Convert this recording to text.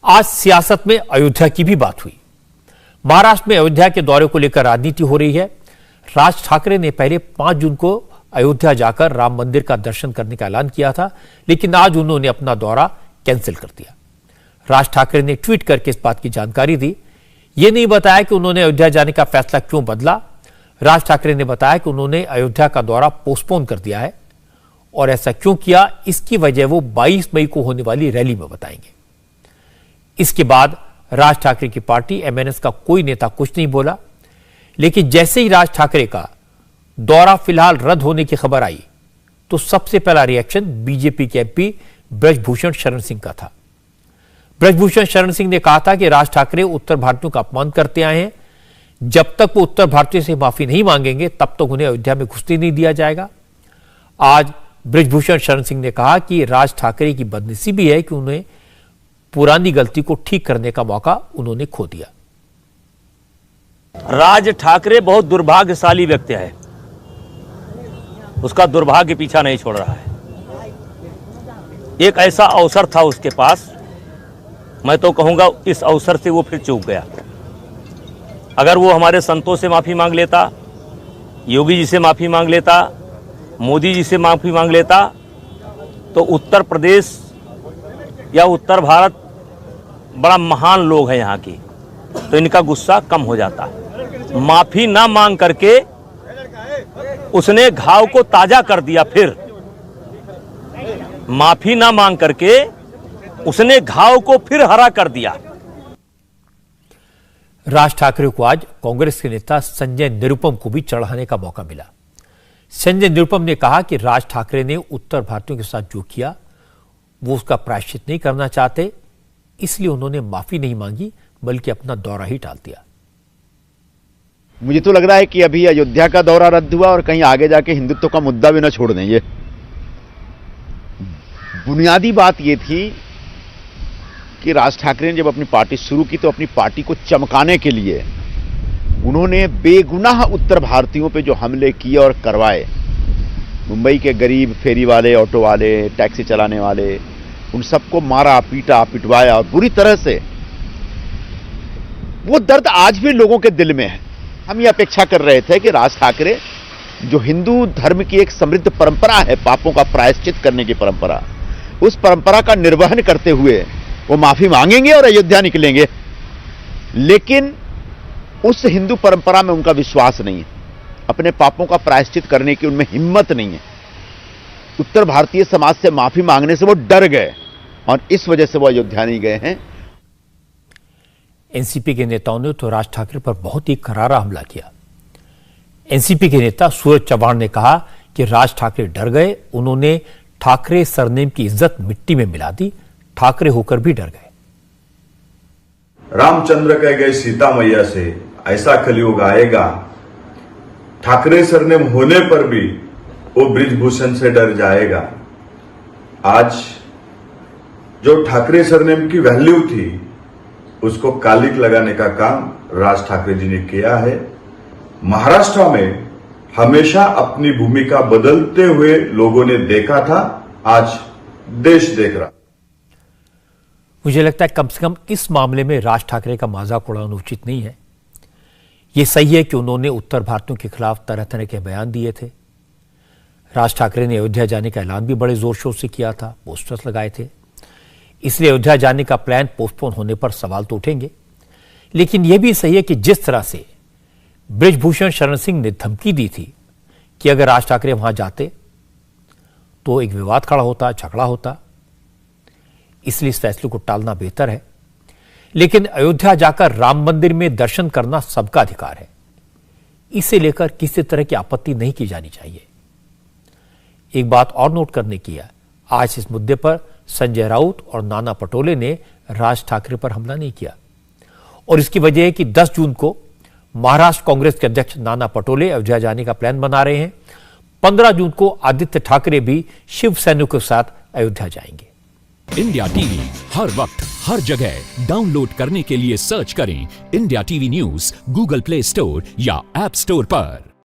आज सियासत में अयोध्या की भी बात हुई। महाराष्ट्र में अयोध्या के दौरे को लेकर राजनीति हो रही है। राज ठाकरे ने पहले 5 जून को अयोध्या जाकर राम मंदिर का दर्शन करने का ऐलान किया था, लेकिन आज उन्होंने अपना दौरा कैंसिल कर दिया। राज ठाकरे ने ट्वीट करके इस बात की जानकारी दी। यह नहीं बताया कि उन्होंने अयोध्या जाने का फैसला क्यों बदला। राज ठाकरे ने बताया कि उन्होंने अयोध्या का दौरा पोस्टपोन कर दिया है और ऐसा क्यों किया, इसकी वजह वो 22 मई को होने वाली रैली में बताएंगे। इसके बाद राज ठाकरे की पार्टी एमएनएस का कोई नेता कुछ नहीं बोला, लेकिन जैसे ही राज ठाकरे का दौरा फिलहाल रद्द होने की खबर आई तो सबसे पहला रिएक्शन बीजेपी के एमपी ब्रजभूषण शरण सिंह का था। ब्रजभूषण शरण सिंह ने कहा था कि राज ठाकरे उत्तर भारतीयों का अपमान करते आए हैं। जब तक वो उत्तर भारतीयों से माफी नहीं मांगेंगे तब तक उन्हें अयोध्या में घुसने नहीं दिया जाएगा। आज ब्रजभूषण शरण सिंह ने कहा कि राज ठाकरे की बदनसीबी है कि उन्हें पुरानी गलती को ठीक करने का मौका उन्होंने खो दिया। राज ठाकरे बहुत दुर्भाग्यशाली व्यक्ति है, उसका दुर्भाग्य पीछा नहीं छोड़ रहा है। एक ऐसा अवसर था उसके पास, मैं तो कहूंगा इस अवसर से वो फिर चूक गया। अगर वो हमारे संतों से माफी मांग लेता, योगी जी से माफी मांग लेता, मोदी जी से माफी मांग लेता, तो उत्तर प्रदेश या उत्तर भारत बड़ा महान लोग हैं यहाँ की, तो इनका गुस्सा कम हो जाता। माफी ना मांग करके उसने घाव को ताजा कर दिया। फिर माफी ना मांग करके उसने घाव को फिर हरा कर दिया। राज ठाकरे को आज कांग्रेस के नेता संजय निरुपम को भी चढ़ाने का मौका मिला। संजय निरुपम ने कहा कि राज ठाकरे ने उत्तर भारतीयों के साथ जो किया वो उसका प्रायश्चित नहीं करना चाहते, इसलिए उन्होंने माफी नहीं मांगी बल्कि अपना दौरा ही टाल दिया। मुझे तो लग रहा है कि अभी अयोध्या का दौरा रद्द हुआ और कहीं आगे जाके हिंदुत्व का मुद्दा भी न छोड़ देंगे। बुनियादी बात यह थी कि राज ठाकरे ने जब अपनी पार्टी शुरू की तो अपनी पार्टी को चमकाने के लिए उन्होंने बेगुनाह उत्तर भारतीयों पे जो हमले किए और करवाए, मुंबई के गरीब फेरी वाले, ऑटो वाले, टैक्सी चलाने वाले, उन सबको मारा, पीटा, पिटवाया और बुरी तरह से। वो दर्द आज भी लोगों के दिल में है। हम ये अपेक्षा कर रहे थे कि राज ठाकरे, जो हिंदू धर्म की एक समृद्ध परंपरा है, पापों का प्रायश्चित करने की परंपरा, उस परंपरा का निर्वहन करते हुए वो माफी मांगेंगे और अयोध्या निकलेंगे। लेकिन उस हिंदू परंपरा में उनका विश्वास नहीं है, अपने पापों का प्रायश्चित करने की उनमें हिम्मत नहीं है। उत्तर भारतीय समाज से माफी मांगने से वो डर गए और इस वजह से वो अयोध्या नहीं गए हैं। एनसीपी के नेताओं ने तो राज ठाकरे पर बहुत ही करारा हमला किया। एनसीपी के नेता सूरज चव्हाण ने कहा कि राज ठाकरे डर गए, उन्होंने ठाकरे सरनेम की इज्जत मिट्टी में मिला दी, ठाकरे होकर भी डर गए। रामचंद्र कह गए सीता मैया से, ऐसा कलयुग आएगा, ठाकरे सरनेम होने पर भी वो ब्रिजभूषण से डर जाएगा। आज जो ठाकरे सरनेम की वैल्यू थी उसको कालिक लगाने का काम राज ठाकरे जी ने किया है। महाराष्ट्र में हमेशा अपनी भूमिका बदलते हुए लोगों ने देखा था, आज देश देख रहा। मुझे लगता है कम से कम इस मामले में राज ठाकरे का मजाक उड़ाना उचित नहीं है। यह सही है कि उन्होंने उत्तर भारतीयों के खिलाफ तरह तरह के बयान दिए थे। राज ठाकरे ने अयोध्या जाने का ऐलान भी बड़े जोर शोर से किया था, पोस्टर्स लगाए थे, इसलिए अयोध्या जाने का प्लान पोस्टपोन होने पर सवाल तो उठेंगे। लेकिन यह भी सही है कि जिस तरह से ब्रजभूषण शरण सिंह ने धमकी दी थी कि अगर राज ठाकरे वहां जाते तो एक विवाद खड़ा होता, झगड़ा होता, इसलिए इस फैसले को टालना बेहतर है। लेकिन अयोध्या जाकर राम मंदिर में दर्शन करना सबका अधिकार है, इसे लेकर किसी तरह की आपत्ति नहीं की जानी चाहिए। एक बात और नोट करने की है, आज इस मुद्दे पर संजय राउत और नाना पटोले ने राज ठाकरे पर हमला नहीं किया और इसकी वजह है कि 10 जून को महाराष्ट्र कांग्रेस के अध्यक्ष नाना पटोले अयोध्या जाने का प्लान बना रहे हैं। 15 जून को आदित्य ठाकरे भी शिव सैनिकों के साथ अयोध्या जाएंगे। इंडिया टीवी हर वक्त हर जगह डाउनलोड करने के लिए सर्च करें India TV news Google play store या ऐप स्टोर पर।